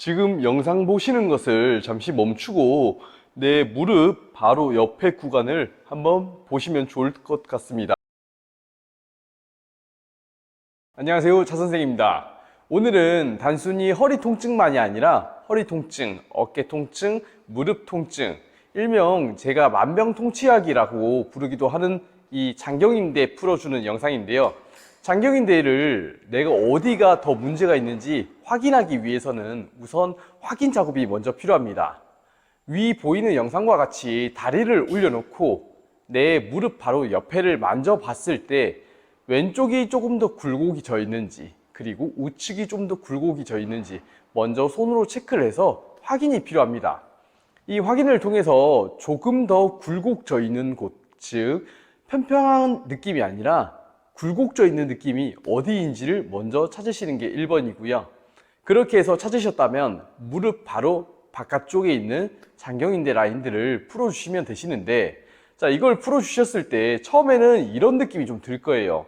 지금 영상 보시는 것을 잠시 멈추고 내 무릎 바로 옆에 구간을 한번 보시면 좋을 것 같습니다. 안녕하세요, 차 선생입니다. 오늘은 단순히 허리 통증만이 아니라 허리 통증, 어깨 통증, 무릎 통증, 일명 제가 만병통치약이라고 부르기도 하는 이 장경인대 풀어주는 영상인데요. 장경인대를 내가 어디가 더 문제가 있는지 확인하기 위해서는 우선 확인 작업이 먼저 필요합니다. 위 보이는 영상과 같이 다리를 올려놓고 내 무릎 바로 옆에를 만져봤을 때 왼쪽이 조금 더 굴곡이 져 있는지, 그리고 우측이 좀 더 굴곡이 져 있는지 먼저 손으로 체크를 해서 확인이 필요합니다. 이 확인을 통해서 조금 더 굴곡져 있는 곳, 즉 평평한 느낌이 아니라 굴곡져 있는 느낌이 어디인지를 먼저 찾으시는 게 1번이고요. 그렇게 해서 찾으셨다면 무릎 바로 바깥쪽에 있는 장경인대 라인들을 풀어주시면 되시는데, 자, 이걸 풀어주셨을 때 처음에는 이런 느낌이 좀 들 거예요.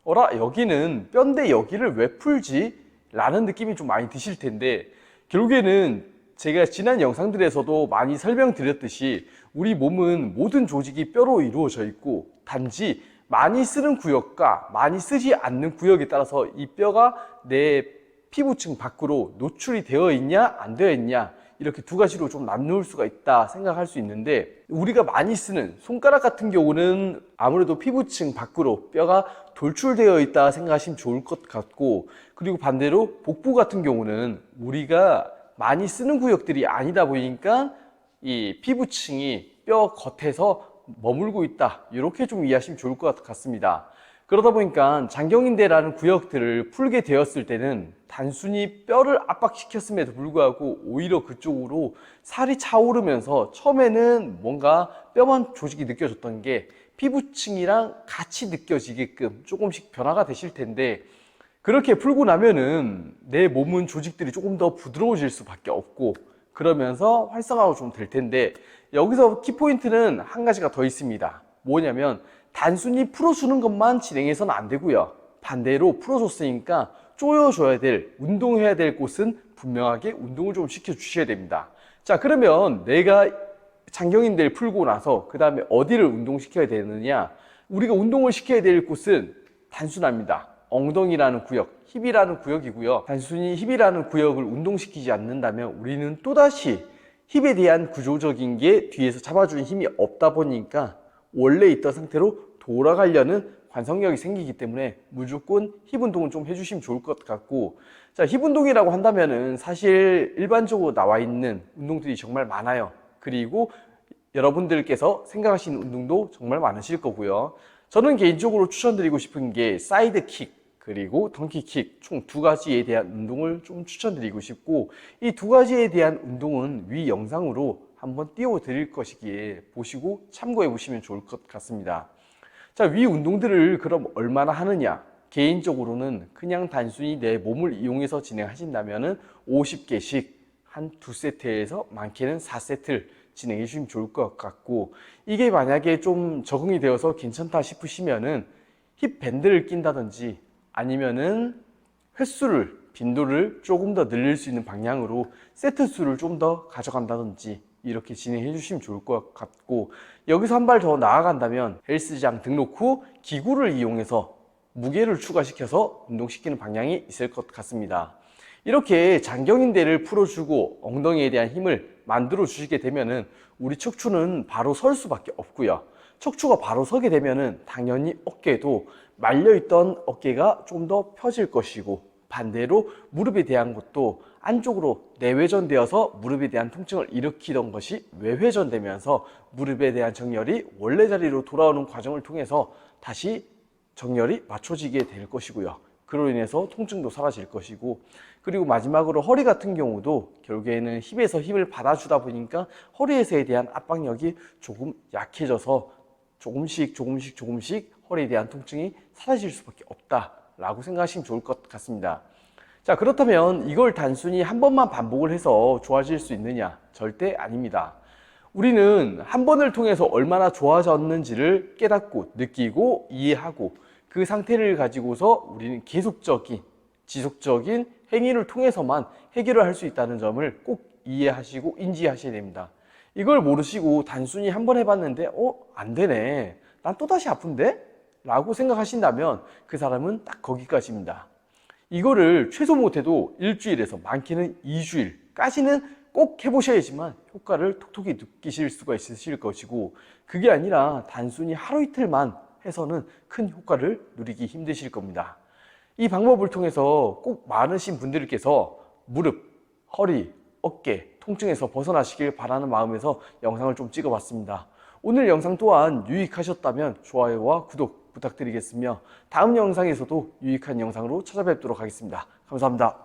어라, 여기는 뼈인데 여기를 왜 풀지? 라는 느낌이 좀 많이 드실 텐데, 결국에는 제가 지난 영상들에서도 많이 설명드렸듯이 우리 몸은 모든 조직이 뼈로 이루어져 있고, 단지 많이 쓰는 구역과 많이 쓰지 않는 구역에 따라서 이 뼈가 내 피부층 밖으로 노출이 되어 있냐 안 되어 있냐, 이렇게 두 가지로 좀 나눌 수가 있다 생각할 수 있는데, 우리가 많이 쓰는 손가락 같은 경우는 아무래도 피부층 밖으로 뼈가 돌출되어 있다 생각하시면 좋을 것 같고, 그리고 반대로 복부 같은 경우는 우리가 많이 쓰는 구역들이 아니다 보니까 이 피부층이 뼈 겉에서 머물고 있다, 이렇게 좀 이해하시면 좋을 것 같습니다. 그러다 보니까 장경인대라는 구역들을 풀게 되었을 때는 단순히 뼈를 압박시켰음에도 불구하고 오히려 그쪽으로 살이 차오르면서 처음에는 뭔가 뼈만 조직이 느껴졌던 게 피부층이랑 같이 느껴지게끔 조금씩 변화가 되실 텐데, 그렇게 풀고 나면은 내 몸은 조직들이 조금 더 부드러워질 수밖에 없고, 그러면서 활성화가 좀 될 텐데, 여기서 키포인트는 한 가지가 더 있습니다. 뭐냐면 단순히 풀어주는 것만 진행해서는 안 되고요. 반대로 풀어줬으니까 조여줘야 될, 운동해야 될 곳은 분명하게 운동을 좀 시켜주셔야 됩니다. 자, 그러면 내가 장경인대를 풀고 나서 그 다음에 어디를 운동시켜야 되느냐? 우리가 운동을 시켜야 될 곳은 단순합니다. 엉덩이라는 구역, 힙이라는 구역이고요. 단순히 힙이라는 구역을 운동시키지 않는다면 우리는 또다시 힙에 대한 구조적인 게 뒤에서 잡아주는 힘이 없다 보니까 원래 있던 상태로 돌아가려는 관성력이 생기기 때문에 무조건 힙 운동은 좀 해주시면 좋을 것 같고, 자, 힙 운동이라고 한다면은 사실 일반적으로 나와 있는 운동들이 정말 많아요. 그리고 여러분들께서 생각하시는 운동도 정말 많으실 거고요. 저는 개인적으로 추천드리고 싶은 게 사이드킥 그리고 덩키킥 총 두 가지에 대한 운동을 좀 추천드리고 싶고, 이 두 가지에 대한 운동은 위 영상으로 한번 띄워드릴 것이기에 보시고 참고해 보시면 좋을 것 같습니다. 자, 위 운동들을 그럼 얼마나 하느냐? 개인적으로는 그냥 단순히 내 몸을 이용해서 진행하신다면 50개씩 한 2세트에서 많게는 4세트를 진행해 주시면 좋을 것 같고, 이게 만약에 좀 적응이 되어서 괜찮다 싶으시면은 힙 밴드를 낀다든지 아니면은 횟수를, 빈도를 조금 더 늘릴 수 있는 방향으로 세트 수를 좀 더 가져간다든지 이렇게 진행해 주시면 좋을 것 같고, 여기서 한 발 더 나아간다면 헬스장 등록 후 기구를 이용해서 무게를 추가시켜서 운동시키는 방향이 있을 것 같습니다. 이렇게 장경인대를 풀어주고 엉덩이에 대한 힘을 만들어 주시게 되면은 우리 척추는 바로 설 수밖에 없고요. 척추가 바로 서게 되면은 당연히 어깨도 말려있던 어깨가 좀 더 펴질 것이고, 반대로 무릎에 대한 것도 안쪽으로 내회전되어서 무릎에 대한 통증을 일으키던 것이 외회전되면서 무릎에 대한 정렬이 원래 자리로 돌아오는 과정을 통해서 다시 정렬이 맞춰지게 될 것이고요. 그로 인해서 통증도 사라질 것이고, 그리고 마지막으로 허리 같은 경우도 결국에는 힙에서 힘을 받아주다 보니까 허리에서에 대한 압박력이 조금 약해져서 조금씩 허리에 대한 통증이 사라질 수밖에 없다라고 생각하시면 좋을 것 같습니다. 자, 그렇다면 이걸 단순히 한 번만 반복을 해서 좋아질 수 있느냐? 절대 아닙니다. 우리는 한 번을 통해서 얼마나 좋아졌는지를 깨닫고 느끼고 이해하고, 그 상태를 가지고서 우리는 계속적인 지속적인 행위를 통해서만 해결을 할 수 있다는 점을 꼭 이해하시고 인지하셔야 됩니다. 이걸 모르시고 단순히 한번 해봤는데 안 되네, 난 또다시 아픈데? 라고 생각하신다면 그 사람은 딱 거기까지입니다. 이거를 최소 못해도 일주일에서 많게는 2주일까지는 꼭 해보셔야지만 효과를 톡톡히 느끼실 수가 있으실 것이고, 그게 아니라 단순히 하루 이틀만 해서는 큰 효과를 누리기 힘드실 겁니다. 이 방법을 통해서 꼭 많으신 분들께서 무릎, 허리, 어깨 통증에서 벗어나시길 바라는 마음에서 영상을 좀 찍어봤습니다. 오늘 영상 또한 유익하셨다면 좋아요와 구독 부탁드리겠으며 다음 영상에서도 유익한 영상으로 찾아뵙도록 하겠습니다. 감사합니다.